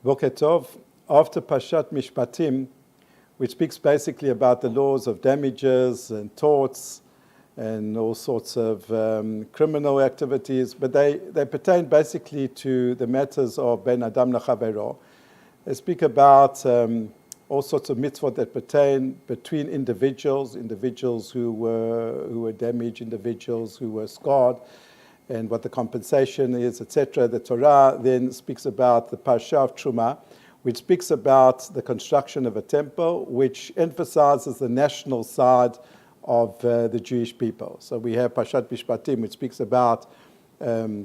Boker Tov. After Parshat Mishpatim, which speaks basically about the laws of damages and torts and all sorts of criminal activities, but they pertain basically to the matters of Ben Adam Lechavero. They speak about all sorts of mitzvot that pertain between individuals who were damaged, individuals who were scarred, and what the compensation is, etc. The Torah then speaks about the Parsha of Terumah, which speaks about the construction of a temple, which emphasizes the national side of the Jewish people. So we have Parshat Mishpatim, which speaks about Ma'arechet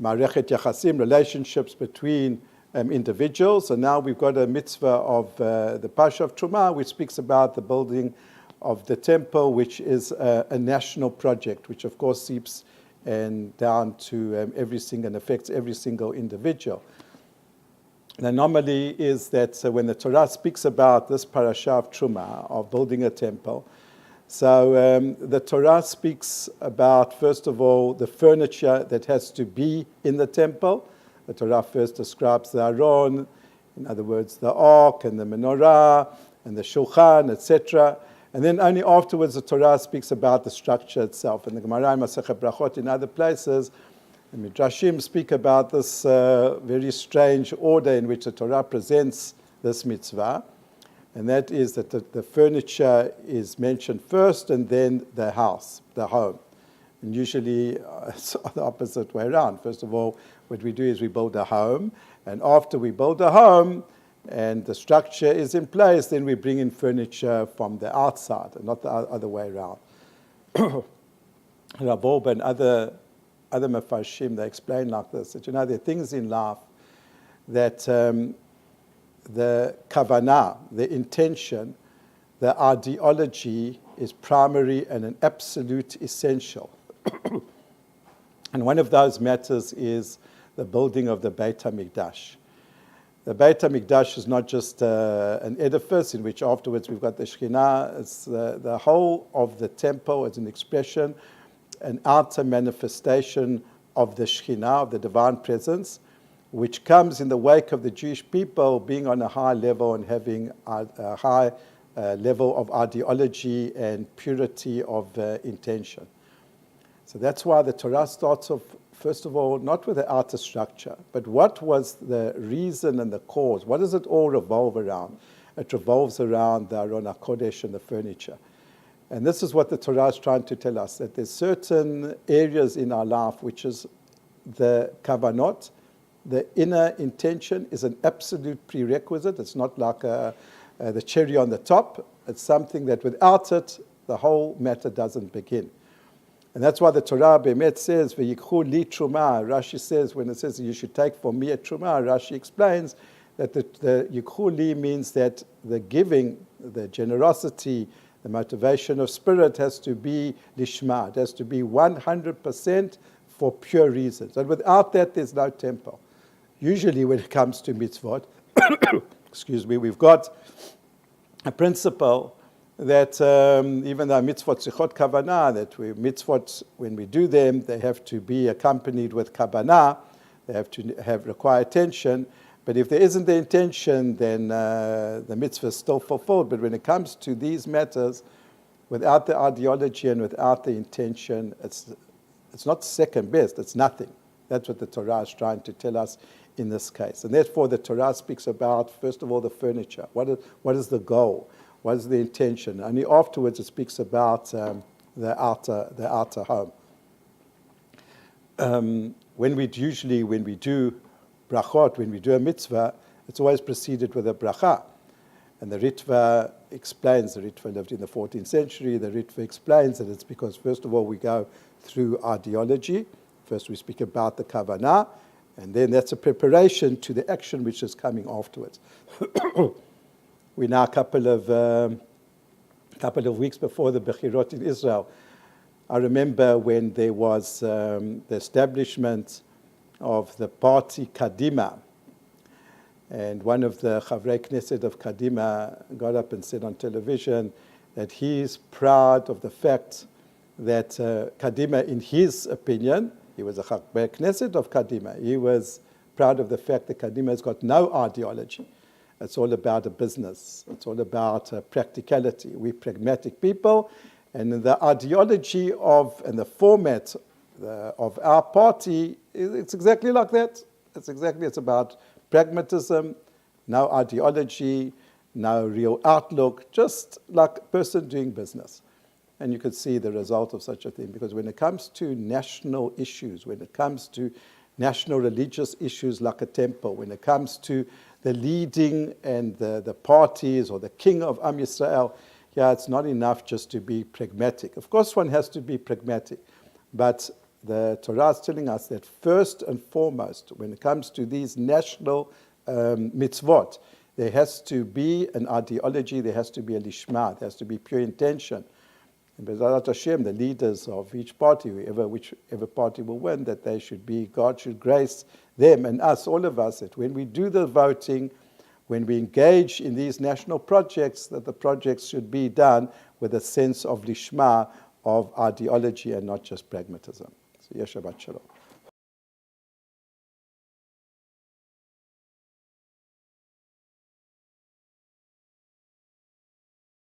Yachasim, relationships between individuals. And now we've got a mitzvah of the Parsha of Terumah, which speaks about the building of the temple, which is a national project, which of course seeps and down to every single and affects every single individual. The anomaly is that when the Torah speaks about this parasha of Terumah, of building a temple, so the Torah speaks about, first of all, the furniture that has to be in the temple. The Torah first describes the Aron, in other words, the Ark and the Menorah and the Shulchan, etc. And then only afterwards the Torah speaks about the structure itself. And the Gemara in Masechet Brachot in other places, the Midrashim speak about this very strange order in which the Torah presents this mitzvah. And that is that the furniture is mentioned first and then the house, the home. And usually it's the opposite way around. First of all, what we do is we build a home. And after we build a home, and the structure is in place, then we bring in furniture from the outside, and not the other way around. Rav and other Mefarshim, they explain like this, that there are things in life that the kavanah, the intention, the ideology is primary and an absolute essential. And one of those matters is the building of the Beit HaMikdash. The Beit HaMikdash is not just an edifice in which afterwards we've got the Shekhinah. It's the whole of the temple as an expression, an outer manifestation of the Shekhinah, of the divine presence, which comes in the wake of the Jewish people being on a high level and having a high level of ideology and purity of intention. So that's why the Torah starts off, first of all, not with the outer structure, but what was the reason and the cause? What does it all revolve around? It revolves around the Aron HaKodesh and the furniture. And this is what the Torah is trying to tell us, that there's certain areas in our life which is the kavanot, the inner intention is an absolute prerequisite. It's not like the cherry on the top. It's something that without it, the whole matter doesn't begin. And that's why the Torah Be'emet says, V'yikhu li Terumah. Rashi says, when it says you should take for me a Terumah, Rashi explains that the yikhu li means that the giving, the generosity, the motivation of spirit has to be lishma. It has to be 100% for pure reasons. And without that, there's no temple. Usually when it comes to mitzvot, excuse me, we've got a principle that even though mitzvot zichot kavanah, that mitzvot, when we do them, they have to be accompanied with kavanah, they have to require attention. But if there isn't the intention, then the mitzvah is still fulfilled. But when it comes to these matters, without the ideology and without the intention, it's not second best, it's nothing. That's what the Torah is trying to tell us in this case. And therefore the Torah speaks about, first of all, the furniture. What is the goal? What is the intention? Only afterwards it speaks about the outer home. When we do brachot, when we do a mitzvah, it's always preceded with a bracha. And the Ritva explains, the Ritva lived in the 14th century, the Ritva explains that it's because, first of all, we go through ideology. First we speak about the kavanah, and then that's a preparation to the action which is coming afterwards. We're now a couple of weeks before the Bechirot in Israel. I remember when there was the establishment of the party Kadima, and one of the Chavrei Knesset of Kadima got up and said on television that he's proud of the fact that Kadima, in his opinion, he was a Chavrei Knesset of Kadima, he was proud of the fact that Kadima has got no ideology. It's all about a business. It's all about practicality. We're pragmatic people, and the ideology and the format of our party, it's exactly like that. It's about pragmatism, no ideology, no real outlook, just like a person doing business. And you could see the result of such a thing, because when it comes to national issues, when it comes to national religious issues like a temple, when it comes to the leading and the parties or the king of Am Yisrael, it's not enough just to be pragmatic. Of course, one has to be pragmatic, but the Torah is telling us that first and foremost, when it comes to these national mitzvot, there has to be an ideology, there has to be a lishma, there has to be pure intention. And B'ezrat Hashem, the leaders of each party, whichever party will win, that they should be, God should grace them and us, all of us, that when we do the voting, when we engage in these national projects, that the projects should be done with a sense of lishma, of ideology, and not just pragmatism. So, Shabbat Shalom.